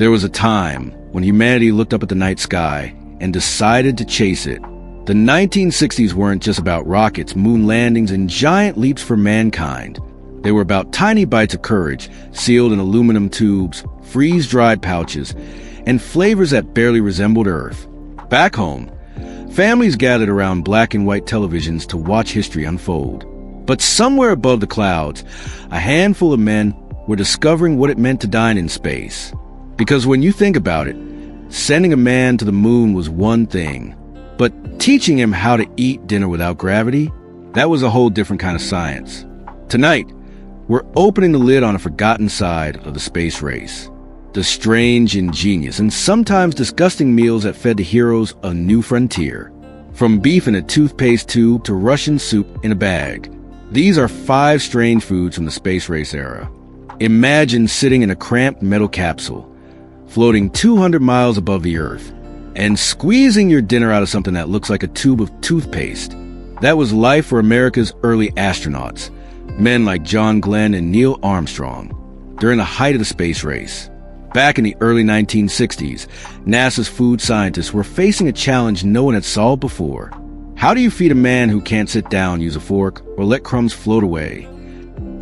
There was a time when humanity looked up at the night sky and decided to chase it. The 1960s weren't just about rockets, moon landings, and giant leaps for mankind. They were about tiny bites of courage, sealed in aluminum tubes, freeze-dried pouches, and flavors that barely resembled Earth. Back home, families gathered around black and white televisions to watch history unfold. But somewhere above the clouds, a handful of men were discovering what it meant to dine in space. Because when you think about it, sending a man to the moon was one thing, but teaching him how to eat dinner without gravity, that was a whole different kind of science. Tonight, we're opening the lid on a forgotten side of the space race. The strange, ingenious, and sometimes disgusting meals that fed the heroes a new frontier. From beef in a toothpaste tube to Russian soup in a bag. These are 5 strange foods from the space race era. Imagine sitting in a cramped metal capsule, floating 200 miles above the Earth, and squeezing your dinner out of something that looks like a tube of toothpaste. That was life for America's early astronauts, men like John Glenn and Neil Armstrong, during the height of the space race. Back in the early 1960s, NASA's food scientists were facing a challenge no one had solved before. How do you feed a man who can't sit down, use a fork, or let crumbs float away?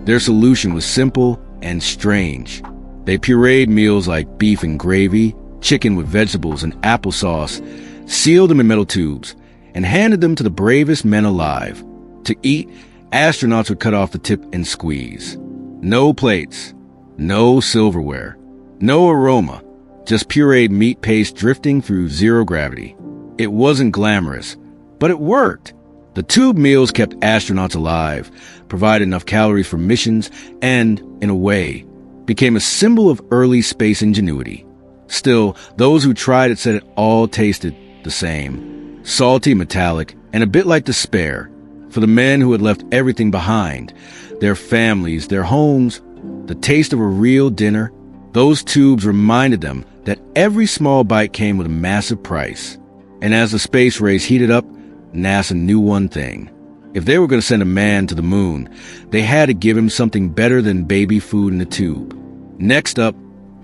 Their solution was simple and strange. They pureed meals like beef and gravy, chicken with vegetables and applesauce, sealed them in metal tubes, and handed them to the bravest men alive. To eat, astronauts would cut off the tip and squeeze. No plates, no silverware, no aroma, just pureed meat paste drifting through zero gravity. It wasn't glamorous, but it worked. The tube meals kept astronauts alive, provided enough calories for missions, and, in a way, became a symbol of early space ingenuity. Still, those who tried it said it all tasted the same. Salty, metallic, and a bit like despair. For the men who had left everything behind, their families, their homes, the taste of a real dinner, those tubes reminded them that every small bite came with a massive price. And as the space race heated up, NASA knew one thing. If they were going to send a man to the moon, they had to give him something better than baby food in a tube. Next up,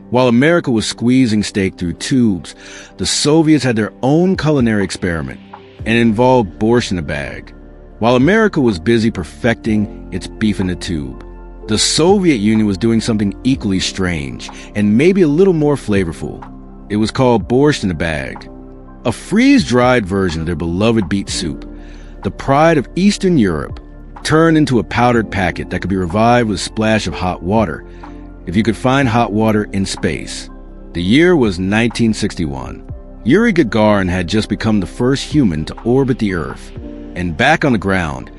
while America was squeezing steak through tubes, the Soviets had their own culinary experiment, and it involved borscht in a bag. While America was busy perfecting its beef in a tube, the Soviet Union was doing something equally strange, and maybe a little more flavorful. It was called borscht in a bag, a freeze-dried version of their beloved beet soup, the pride of Eastern Europe, turned into a powdered packet that could be revived with a splash of hot water, if you could find hot water in space. The year was 1961. Yuri Gagarin had just become the first human to orbit the Earth, and back on the ground,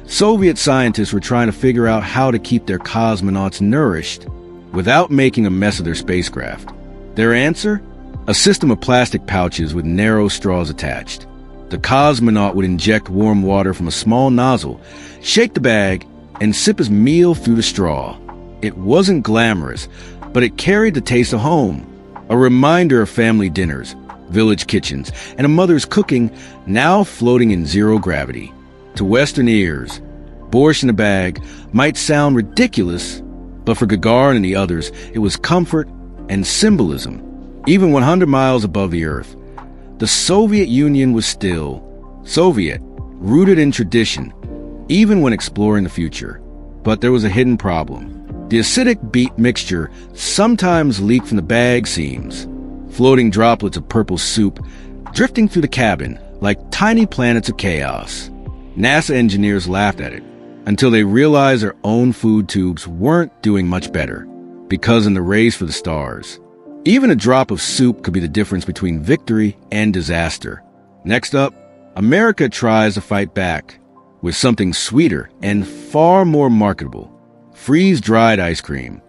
Soviet scientists were trying to figure out how to keep their cosmonauts nourished without making a mess of their spacecraft. Their answer? A system of plastic pouches with narrow straws attached. The cosmonaut would inject warm water from a small nozzle, shake the bag, and sip his meal through the straw. It wasn't glamorous, but it carried the taste of home, a reminder of family dinners, village kitchens, and a mother's cooking now floating in zero gravity. To Western ears, borscht in a bag might sound ridiculous, but for Gagarin and the others, it was comfort and symbolism. Even 100 miles above the Earth, the Soviet Union was still Soviet, rooted in tradition, even when exploring the future. But there was a hidden problem. The acidic beet mixture sometimes leaked from the bag seams, floating droplets of purple soup drifting through the cabin like tiny planets of chaos. NASA engineers laughed at it until they realized their own food tubes weren't doing much better, because in the race for the stars, even a drop of soup could be the difference between victory and disaster. Next up, America tries to fight back with something sweeter and far more marketable: freeze-dried ice cream.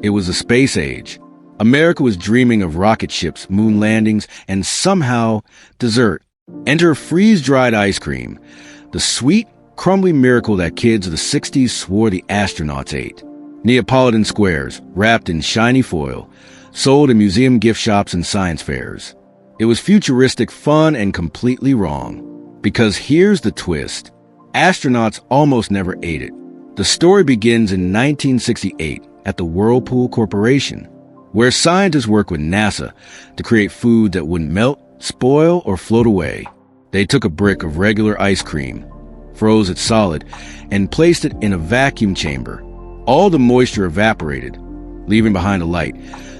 It was the space age. America was dreaming of rocket ships, moon landings, and somehow dessert. Enter freeze-dried ice cream, the sweet, crumbly miracle that kids of the 60s swore the astronauts ate. Neapolitan squares, wrapped in shiny foil, sold in museum gift shops and science fairs. It was futuristic fun and completely wrong. Because here's the twist. Astronauts almost never ate it. The story begins in 1968 at the Whirlpool Corporation. where scientists work with NASA to create food that wouldn't melt, spoil, or float away. They took a brick of regular ice cream, froze it solid, and placed it in a vacuum chamber. All the moisture evaporated, leaving behind a light,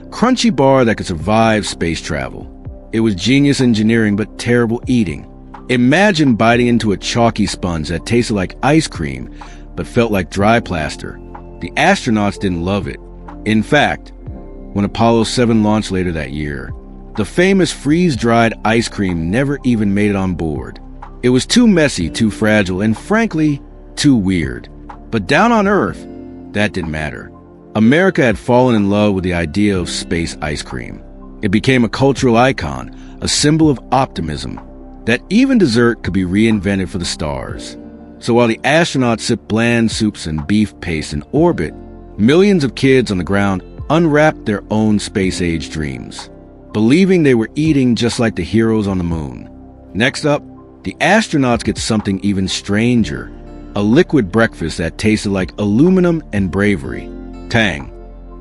crunchy bar that could survive space travel. It was genius engineering, but terrible eating. Imagine biting into a chalky sponge that tasted like ice cream, but felt like dry plaster. The astronauts didn't love it. In fact, when Apollo 7 launched later that year, the famous freeze-dried ice cream never even made it on board. It was too messy, too fragile, and frankly, too weird. But down on Earth, that didn't matter. America had fallen in love with the idea of space ice cream. It became a cultural icon, a symbol of optimism, that even dessert could be reinvented for the stars. So while the astronauts sipped bland soups and beef paste in orbit, millions of kids on the ground unwrapped their own space-age dreams, believing they were eating just like the heroes on the moon. Next up, the astronauts get something even stranger, a liquid breakfast that tasted like aluminum and bravery. Tang.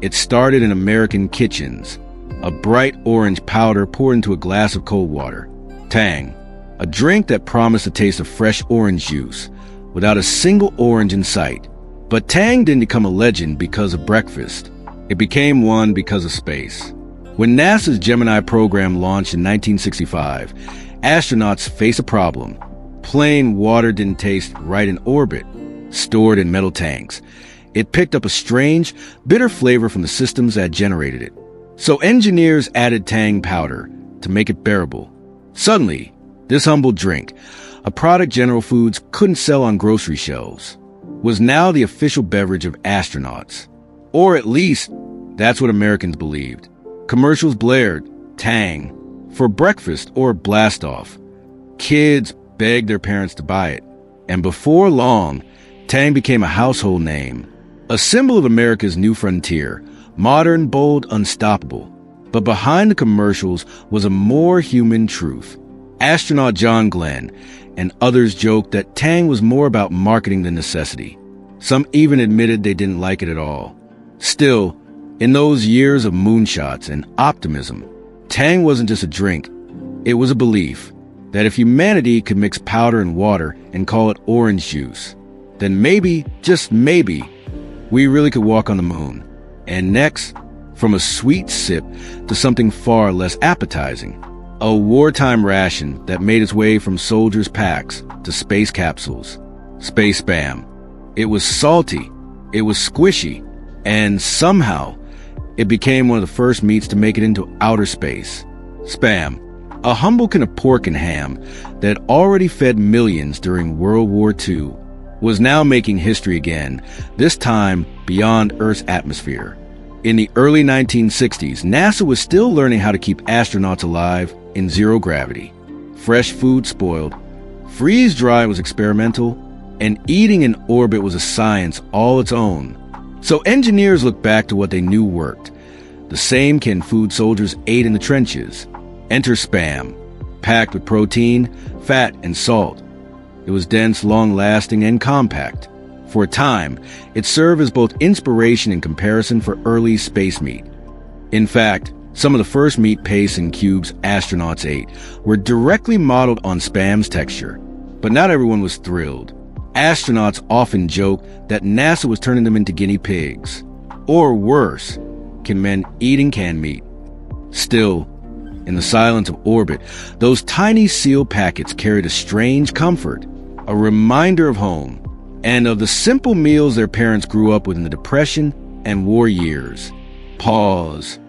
It started in American kitchens, a bright orange powder poured into a glass of cold water. Tang, a drink that promised the taste of fresh orange juice, without a single orange in sight. But Tang didn't become a legend because of breakfast. It became one because of space. When NASA's Gemini program launched in 1965, astronauts faced a problem. Plain water didn't taste right in orbit, stored in metal tanks. It picked up a strange, bitter flavor from the systems that generated it. So engineers added Tang powder to make it bearable. Suddenly, this humble drink, a product General Foods couldn't sell on grocery shelves, was now the official beverage of astronauts. Or at least, that's what Americans believed. Commercials blared, Tang, for breakfast or blast-off. Kids begged their parents to buy it. And before long, Tang became a household name, a symbol of America's new frontier, modern, bold, unstoppable. But behind the commercials was a more human truth. Astronaut John Glenn and others joked that Tang was more about marketing than necessity. Some even admitted they didn't like it at all. Still, in those years of moonshots and optimism, Tang wasn't just a drink. It was a belief that if humanity could mix powder and water and call it orange juice, then maybe, just maybe, we really could walk on the moon. And next, from a sweet sip to something far less appetizing, a wartime ration that made its way from soldiers' packs to space capsules. Space Spam. It was salty, it was squishy, and somehow it became one of the first meats to make it into outer space. Spam, a humble can of pork and ham that already fed millions during World War II, was now making history again, this time beyond Earth's atmosphere. In the early 1960s, NASA was still learning how to keep astronauts alive in zero gravity. Fresh food spoiled, freeze-dry was experimental, and eating in orbit was a science all its own. So engineers looked back to what they knew worked. The same canned food soldiers ate in the trenches. Enter Spam, packed with protein, fat, and salt. It was dense, long-lasting, and compact. For a time, it served as both inspiration and comparison for early space meat. In fact, some of the first meat pastes and cubes astronauts ate were directly modeled on Spam's texture. But not everyone was thrilled. Astronauts often joked that NASA was turning them into guinea pigs. Or worse, can men eating canned meat. Still, in the silence of orbit, those tiny sealed packets carried a strange comfort, a reminder of home, and of the simple meals their parents grew up with in the Depression and war years. Pause.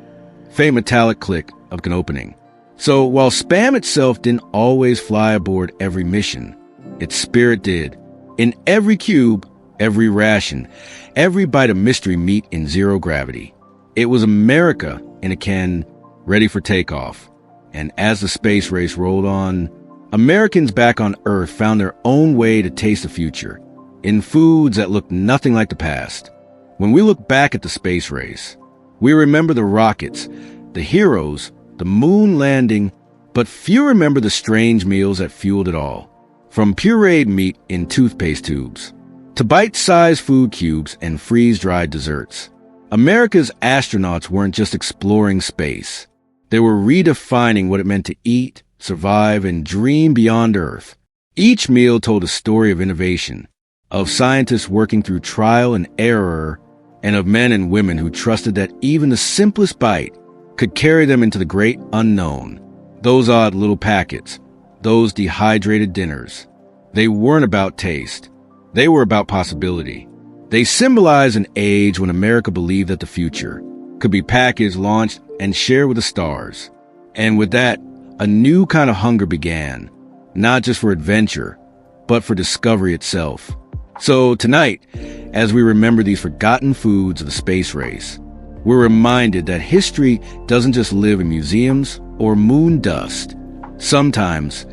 Faint metallic click of an opening. So while Spam itself didn't always fly aboard every mission, its spirit did. In every cube, every ration, every bite of mystery meat in zero gravity. It was America in a can, ready for takeoff. And as the space race rolled on, Americans back on Earth found their own way to taste the future, in foods that looked nothing like the past. When we look back at the space race, we remember the rockets, the heroes, the moon landing, but few remember the strange meals that fueled it all. From pureed meat in toothpaste tubes, to bite-sized food cubes and freeze-dried desserts. America's astronauts weren't just exploring space. They were redefining what it meant to eat, survive, and dream beyond Earth. Each meal told a story of innovation, of scientists working through trial and error, and of men and women who trusted that even the simplest bite could carry them into the great unknown. Those odd little packets, those dehydrated dinners, they weren't about taste. They were about possibility. They symbolize an age when America believed that the future could be packaged, launched, and shared with the stars. And with that, a new kind of hunger began, not just for adventure, but for discovery itself. So tonight, as we remember these forgotten foods of the space race, we're reminded that history doesn't just live in museums or moon dust. Sometimes,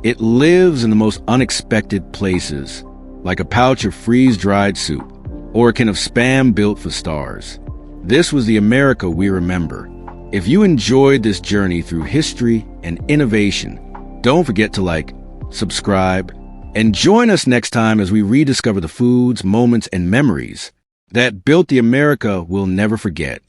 it lives in the most unexpected places, like a pouch of freeze-dried soup, or a can of Spam built for stars. This was the America we remember. If you enjoyed this journey through history and innovation, don't forget to like, subscribe, and join us next time as we rediscover the foods, moments, and memories that built the America we'll never forget.